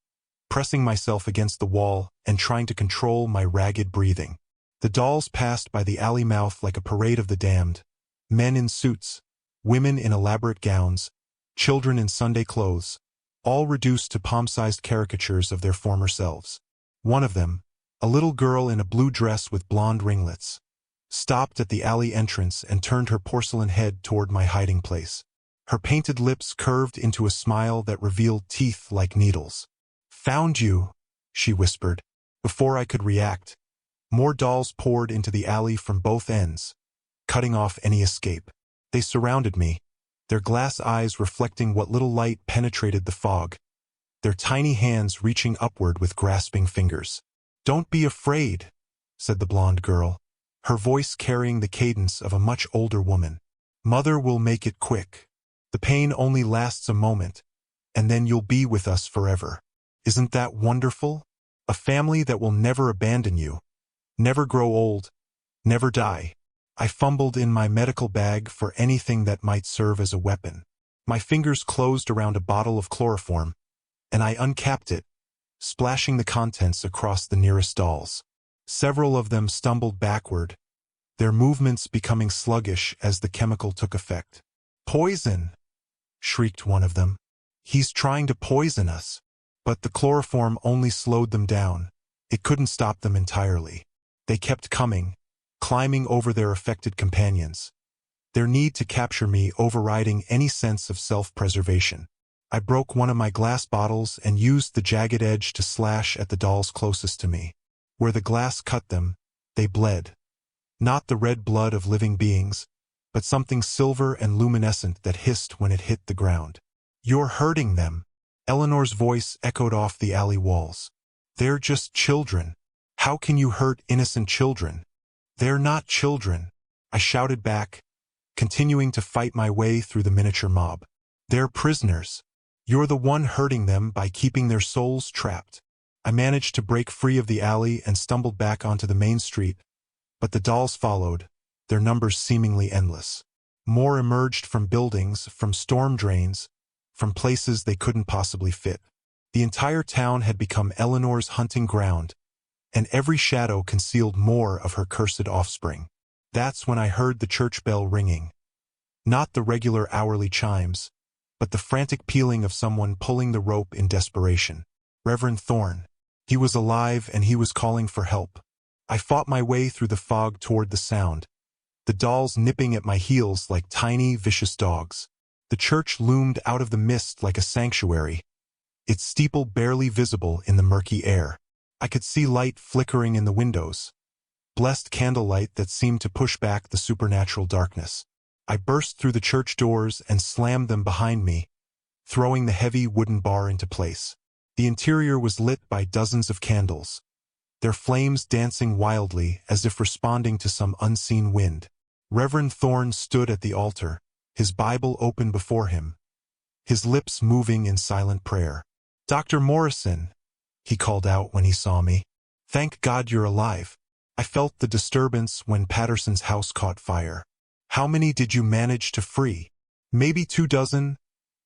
pressing myself against the wall and trying to control my ragged breathing. The dolls passed by the alley mouth like a parade of the damned, men in suits, women in elaborate gowns, children in Sunday clothes, all reduced to palm-sized caricatures of their former selves. One of them, a little girl in a blue dress with blonde ringlets, stopped at the alley entrance and turned her porcelain head toward my hiding place. Her painted lips curved into a smile that revealed teeth like needles. "Found you," she whispered. Before I could react, more dolls poured into the alley from both ends, cutting off any escape. They surrounded me, their glass eyes reflecting what little light penetrated the fog, their tiny hands reaching upward with grasping fingers. "Don't be afraid," said the blonde girl, her voice carrying the cadence of a much older woman. "Mother will make it quick. The pain only lasts a moment, and then you'll be with us forever. Isn't that wonderful? A family that will never abandon you, never grow old, never die." I fumbled in my medical bag for anything that might serve as a weapon. My fingers closed around a bottle of chloroform, and I uncapped it, splashing the contents across the nearest dolls. Several of them stumbled backward, their movements becoming sluggish as the chemical took effect. "Poison!" shrieked one of them. "He's trying to poison us." But the chloroform only slowed them down. It couldn't stop them entirely. They kept coming, climbing over their affected companions, their need to capture me overriding any sense of self-preservation. I broke one of my glass bottles and used the jagged edge to slash at the dolls closest to me. Where the glass cut them, they bled. Not the red blood of living beings, but something silver and luminescent that hissed when it hit the ground. "You're hurting them." Eleanor's voice echoed off the alley walls. "They're just children. How can you hurt innocent children?" "They're not children," I shouted back, continuing to fight my way through the miniature mob. "They're prisoners. You're the one hurting them by keeping their souls trapped." I managed to break free of the alley and stumbled back onto the main street, but the dolls followed, their numbers seemingly endless. More emerged from buildings, from storm drains, from places they couldn't possibly fit. The entire town had become Eleanor's hunting ground, and every shadow concealed more of her cursed offspring. That's when I heard the church bell ringing. Not the regular hourly chimes, but the frantic pealing of someone pulling the rope in desperation. Reverend Thorne. He was alive and he was calling for help. I fought my way through the fog toward the sound, the dolls nipping at my heels like tiny, vicious dogs. The church loomed out of the mist like a sanctuary, its steeple barely visible in the murky air. I could see light flickering in the windows, blessed candlelight that seemed to push back the supernatural darkness. I burst through the church doors and slammed them behind me, throwing the heavy wooden bar into place. The interior was lit by dozens of candles, their flames dancing wildly as if responding to some unseen wind. Reverend Thorne stood at the altar, his Bible open before him, his lips moving in silent prayer. "Dr. Morrison," he called out when he saw me. "Thank God you're alive." I felt the disturbance when Patterson's house caught fire. "How many did you manage to free?" "Maybe 24,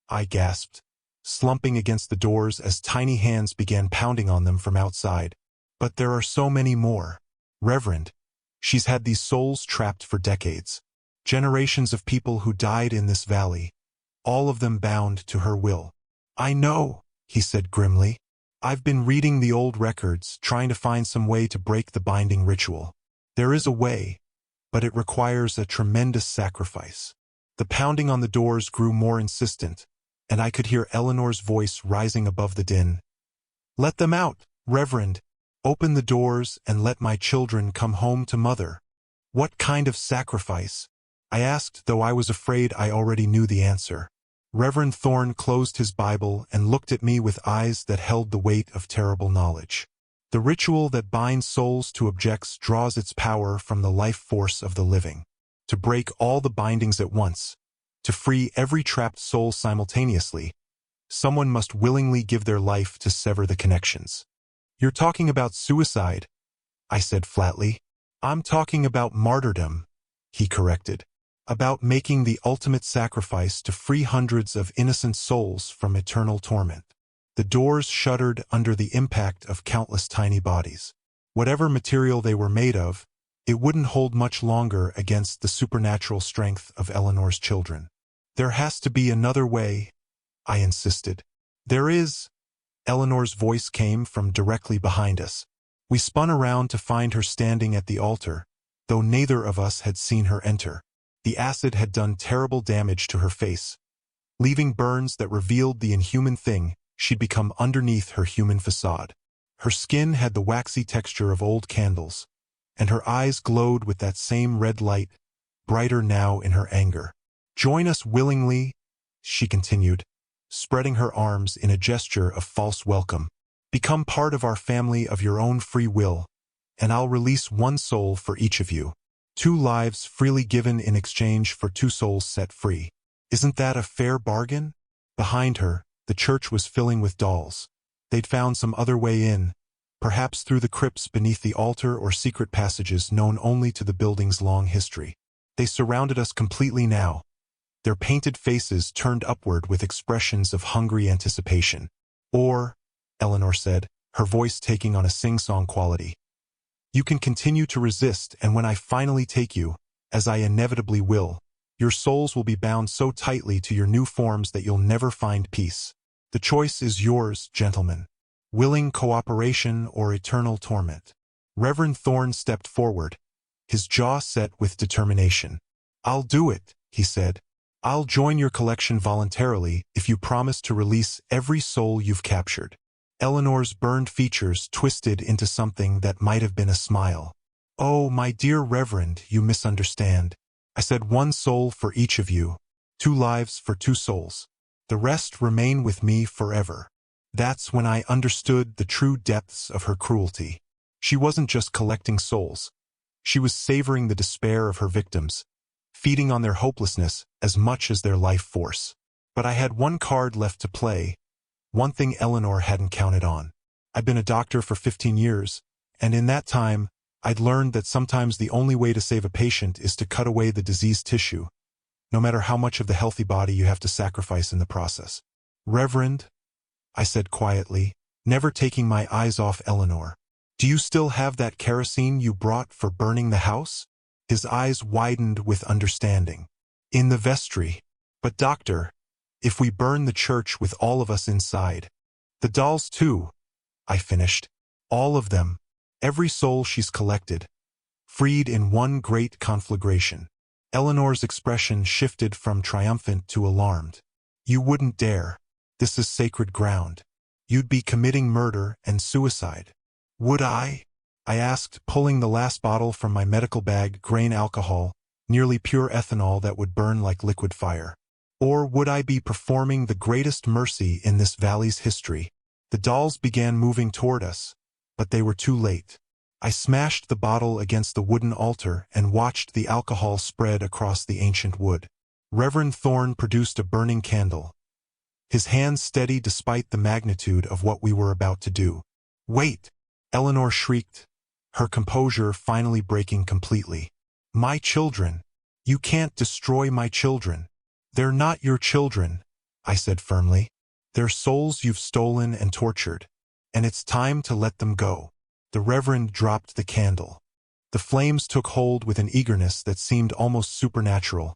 I gasped, slumping against the doors as tiny hands began pounding on them from outside. "But there are so many more. Reverend, she's had these souls trapped for decades. Generations of people who died in this valley, all of them bound to her will." "I know," he said grimly. "I've been reading the old records, trying to find some way to break the binding ritual. There is a way, but it requires a tremendous sacrifice." The pounding on the doors grew more insistent, and I could hear Eleanor's voice rising above the din. "Let them out, Reverend. Open the doors and let my children come home to Mother." "What kind of sacrifice?" I asked, though I was afraid I already knew the answer. Reverend Thorne closed his Bible and looked at me with eyes that held the weight of terrible knowledge. "The ritual that binds souls to objects draws its power from the life force of the living. To break all the bindings at once, to free every trapped soul simultaneously, someone must willingly give their life to sever the connections." "You're talking about suicide," I said flatly. "I'm talking about martyrdom," he corrected. "About making the ultimate sacrifice to free hundreds of innocent souls from eternal torment." The doors shuddered under the impact of countless tiny bodies. Whatever material they were made of, it wouldn't hold much longer against the supernatural strength of Eleanor's children. "There has to be another way," I insisted. "There is." Eleanor's voice came from directly behind us. We spun around to find her standing at the altar, though neither of us had seen her enter. The acid had done terrible damage to her face, leaving burns that revealed the inhuman thing she'd become underneath her human facade. Her skin had the waxy texture of old candles, and her eyes glowed with that same red light, brighter now in her anger. "Join us willingly," she continued, spreading her arms in a gesture of false welcome. "Become part of our family of your own free will, and I'll release one soul for each of you. 2 lives freely given in exchange for 2 souls set free. Isn't that a fair bargain?" Behind her, the church was filling with dolls. They'd found some other way in, perhaps through the crypts beneath the altar or secret passages known only to the building's long history. They surrounded us completely now, their painted faces turned upward with expressions of hungry anticipation. Or, Eleanor said, her voice taking on a sing-song quality, you can continue to resist, and when I finally take you, as I inevitably will, your souls will be bound so tightly to your new forms that you'll never find peace. The choice is yours, gentlemen. Willing cooperation or eternal torment. Reverend Thorne stepped forward, his jaw set with determination. I'll do it, he said. I'll join your collection voluntarily if you promise to release every soul you've captured. Eleanor's burned features twisted into something that might have been a smile. Oh, my dear Reverend, you misunderstand. I said 1 soul for each of you, 2 lives for 2 souls. The rest remain with me forever. That's when I understood the true depths of her cruelty. She wasn't just collecting souls. She was savoring the despair of her victims, feeding on their hopelessness as much as their life force. But I had one card left to play, one thing Eleanor hadn't counted on. I'd been a doctor for 15 years, and in that time, I'd learned that sometimes the only way to save a patient is to cut away the diseased tissue, no matter how much of the healthy body you have to sacrifice in the process. Reverend, I said quietly, never taking my eyes off Eleanor, do you still have that kerosene you brought for burning the house? His eyes widened with understanding. In the vestry. But doctor, if we burn the church with all of us inside, the dolls too, I finished. All of them, every soul she's collected, freed in one great conflagration. Eleanor's expression shifted from triumphant to alarmed. You wouldn't dare. This is sacred ground. You'd be committing murder and suicide. Would I? I asked, pulling the last bottle from my medical bag, grain alcohol, nearly pure ethanol that would burn like liquid fire. Or would I be performing the greatest mercy in this valley's history? The dolls began moving toward us, but they were too late. I smashed the bottle against the wooden altar and watched the alcohol spread across the ancient wood. Reverend Thorne produced a burning candle, his hands steady despite the magnitude of what we were about to do. Wait! Eleanor shrieked, her composure finally breaking completely. My children! You can't destroy my children. They're not your children, I said firmly. They're souls you've stolen and tortured, and it's time to let them go. The Reverend dropped the candle. The flames took hold with an eagerness that seemed almost supernatural,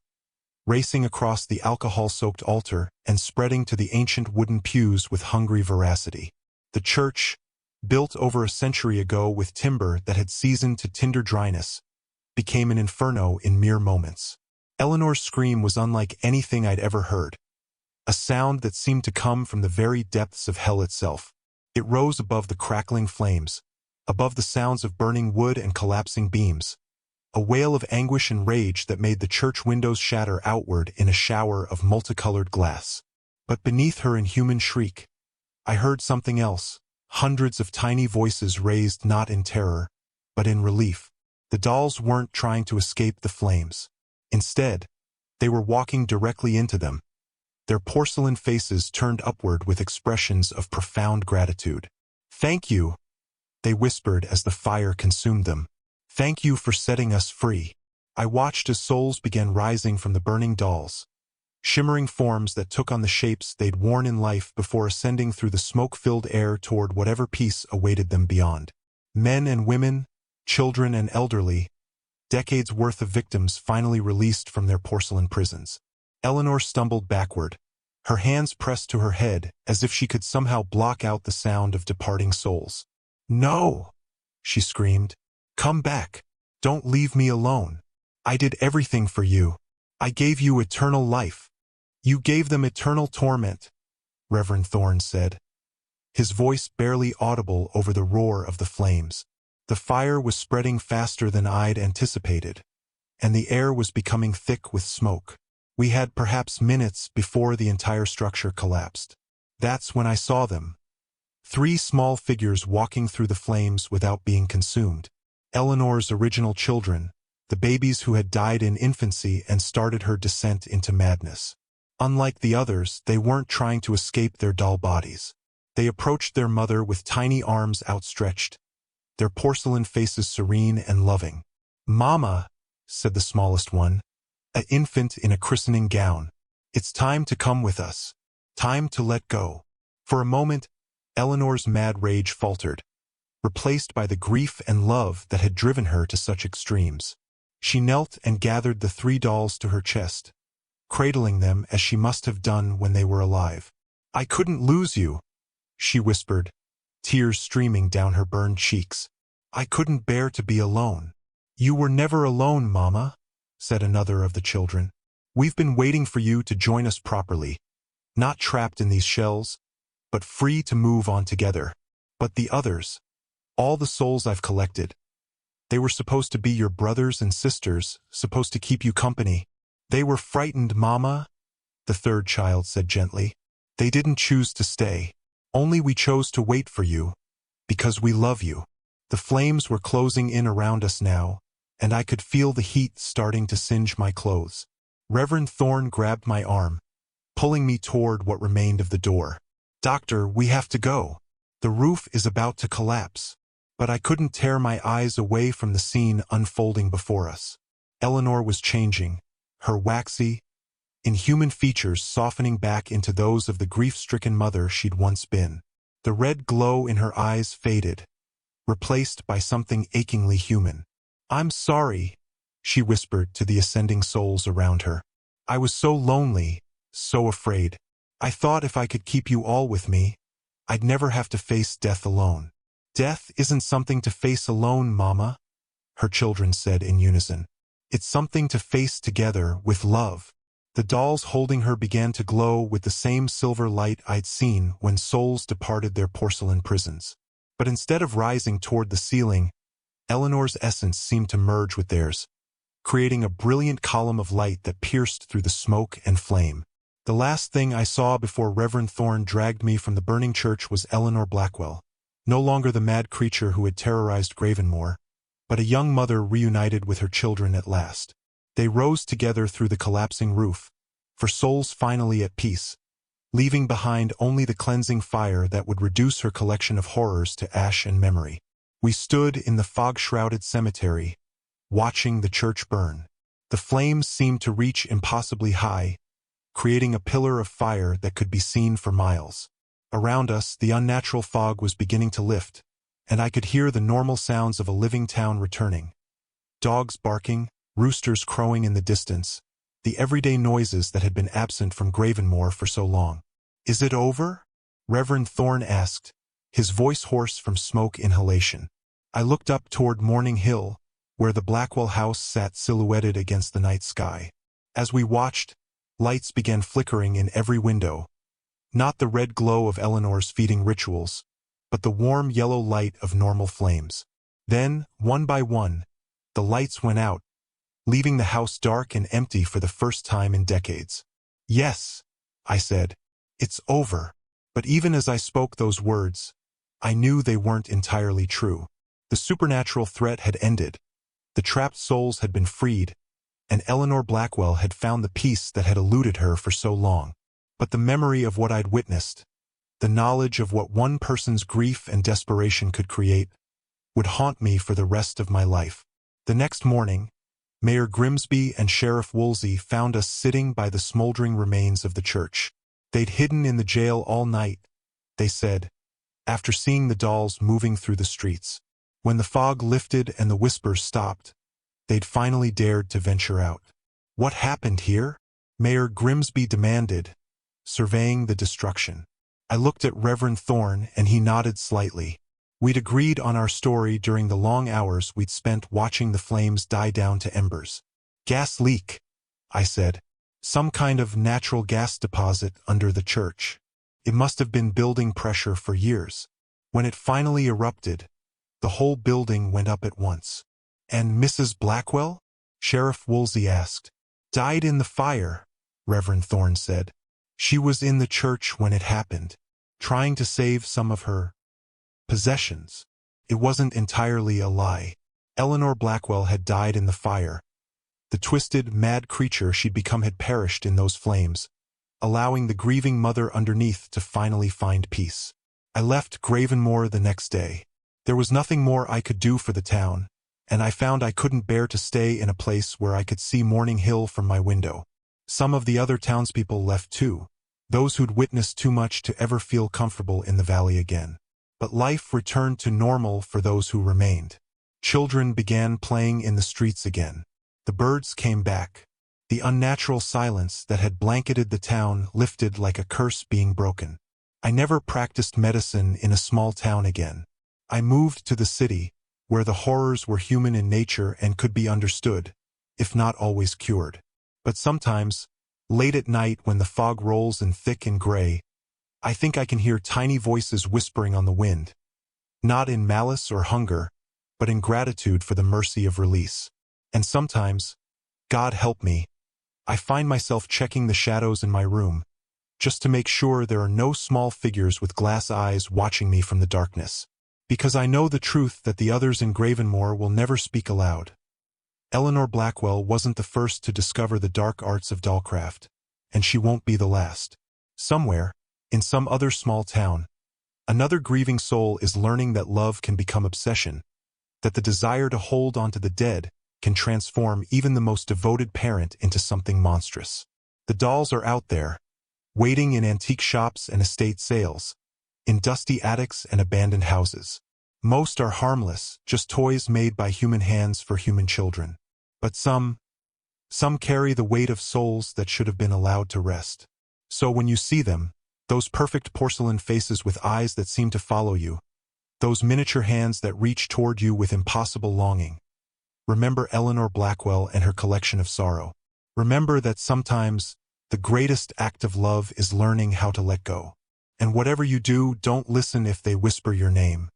racing across the alcohol-soaked altar and spreading to the ancient wooden pews with hungry voracity. The church, built over a century ago with timber that had seasoned to tinder dryness, became an inferno in mere moments. Eleanor's scream was unlike anything I'd ever heard, a sound that seemed to come from the very depths of hell itself. It rose above the crackling flames, above the sounds of burning wood and collapsing beams, a wail of anguish and rage that made the church windows shatter outward in a shower of multicolored glass. But beneath her inhuman shriek, I heard something else, hundreds of tiny voices raised not in terror, but in relief. The dolls weren't trying to escape the flames. Instead, they were walking directly into them, their porcelain faces turned upward with expressions of profound gratitude. Thank you, they whispered as the fire consumed them. Thank you for setting us free. I watched as souls began rising from the burning dolls, shimmering forms that took on the shapes they'd worn in life before ascending through the smoke-filled air toward whatever peace awaited them beyond. Men and women, children and elderly, decades worth of victims finally released from their porcelain prisons. Eleanor stumbled backward, her hands pressed to her head as if she could somehow block out the sound of departing souls. No! She screamed. Come back. Don't leave me alone. I did everything for you. I gave you eternal life. You gave them eternal torment, Reverend Thorne said, his voice barely audible over the roar of the flames. The fire was spreading faster than I'd anticipated, and the air was becoming thick with smoke. We had perhaps minutes before the entire structure collapsed. That's when I saw them. 3 small figures walking through the flames without being consumed. Eleanor's original children, the babies who had died in infancy and started her descent into madness. Unlike the others, they weren't trying to escape their doll bodies. They approached their mother with tiny arms outstretched, their porcelain faces serene and loving. Mama, said the smallest one, an infant in a christening gown. It's time to come with us. Time to let go. For a moment, Eleanor's mad rage faltered, replaced by the grief and love that had driven her to such extremes. She knelt and gathered the 3 dolls to her chest, cradling them as she must have done when they were alive. "I couldn't lose you," she whispered, tears streaming down her burned cheeks. "I couldn't bear to be alone." "You were never alone, Mama," said another of the children. "We've been waiting for you to join us properly, not trapped in these shells, but free to move on together. But the others, all the souls I've collected, they were supposed to be your brothers and sisters, supposed to keep you company." "They were frightened, Mama," the 3rd child said gently. "They didn't choose to stay. Only we chose to wait for you, because we love you." The flames were closing in around us now, and I could feel the heat starting to singe my clothes. Reverend Thorne grabbed my arm, pulling me toward what remained of the door. "Doctor, we have to go. The roof is about to collapse." But I couldn't tear my eyes away from the scene unfolding before us. Eleanor was changing, her waxy, inhuman features softening back into those of the grief-stricken mother she'd once been. The red glow in her eyes faded, replaced by something achingly human. "I'm sorry," she whispered to the ascending souls around her. "I was so lonely, so afraid. I thought if I could keep you all with me, I'd never have to face death alone." "Death isn't something to face alone, Mama," her children said in unison. "It's something to face together with love." The dolls holding her began to glow with the same silver light I'd seen when souls departed their porcelain prisons. But instead of rising toward the ceiling, Eleanor's essence seemed to merge with theirs, creating a brilliant column of light that pierced through the smoke and flame. The last thing I saw before Reverend Thorne dragged me from the burning church was Eleanor Blackwell, no longer the mad creature who had terrorized Gravenmore, but a young mother reunited with her children at last. They rose together through the collapsing roof, for souls finally at peace, leaving behind only the cleansing fire that would reduce her collection of horrors to ash and memory. We stood in the fog-shrouded cemetery, watching the church burn. The flames seemed to reach impossibly high, creating a pillar of fire that could be seen for miles. Around us, the unnatural fog was beginning to lift, and I could hear the normal sounds of a living town returning. Dogs barking, roosters crowing in the distance, the everyday noises that had been absent from Gravenmore for so long. "Is it over?" Reverend Thorne asked, his voice hoarse from smoke inhalation. I looked up toward Morning Hill, where the Blackwell house sat silhouetted against the night sky. As we watched, lights began flickering in every window, not the red glow of Eleanor's feeding rituals, but the warm yellow light of normal flames. Then, one by one, the lights went out, leaving the house dark and empty for the first time in decades. "Yes," I said, "it's over." But even as I spoke those words, I knew they weren't entirely true. The supernatural threat had ended, the trapped souls had been freed, and Eleanor Blackwell had found the peace that had eluded her for so long. But the memory of what I'd witnessed, the knowledge of what one person's grief and desperation could create, would haunt me for the rest of my life. The next morning, Mayor Grimsby and Sheriff Woolsey found us sitting by the smoldering remains of the church. They'd hidden in the jail all night, they said, after seeing the dolls moving through the streets. When the fog lifted and the whispers stopped, they'd finally dared to venture out. "What happened here?" Mayor Grimsby demanded, surveying the destruction. I looked at Reverend Thorne and he nodded slightly. We'd agreed on our story during the long hours we'd spent watching the flames die down to embers. "Gas leak," I said. "Some kind of natural gas deposit under the church. It must have been building pressure for years. When it finally erupted, the whole building went up at once." "And Mrs. Blackwell?" Sheriff Woolsey asked. "Died in the fire," Reverend Thorne said. "She was in the church when it happened, trying to save some of her possessions." It wasn't entirely a lie. Eleanor Blackwell had died in the fire. The twisted, mad creature she'd become had perished in those flames, allowing the grieving mother underneath to finally find peace. I left Gravenmore the next day. There was nothing more I could do for the town, and I found I couldn't bear to stay in a place where I could see Morning Hill from my window. Some of the other townspeople left too, those who'd witnessed too much to ever feel comfortable in the valley again. But life returned to normal for those who remained. Children began playing in the streets again. The birds came back. The unnatural silence that had blanketed the town lifted like a curse being broken. I never practiced medicine in a small town again. I moved to the city, where the horrors were human in nature and could be understood, if not always cured. But sometimes, late at night when the fog rolls in thick and gray, I think I can hear tiny voices whispering on the wind, not in malice or hunger, but in gratitude for the mercy of release. And sometimes, God help me, I find myself checking the shadows in my room, just to make sure there are no small figures with glass eyes watching me from the darkness. Because I know the truth that the others in Gravenmore will never speak aloud. Eleanor Blackwell wasn't the first to discover the dark arts of dollcraft, and she won't be the last. Somewhere, in some other small town, another grieving soul is learning that love can become obsession, that the desire to hold on to the dead can transform even the most devoted parent into something monstrous. The dolls are out there, waiting in antique shops and estate sales, in dusty attics and abandoned houses. Most are harmless, just toys made by human hands for human children. But some carry the weight of souls that should have been allowed to rest. So when you see them, those perfect porcelain faces with eyes that seem to follow you, those miniature hands that reach toward you with impossible longing, remember Eleanor Blackwell and her collection of sorrow. Remember that sometimes the greatest act of love is learning how to let go. And whatever you do, don't listen if they whisper your name.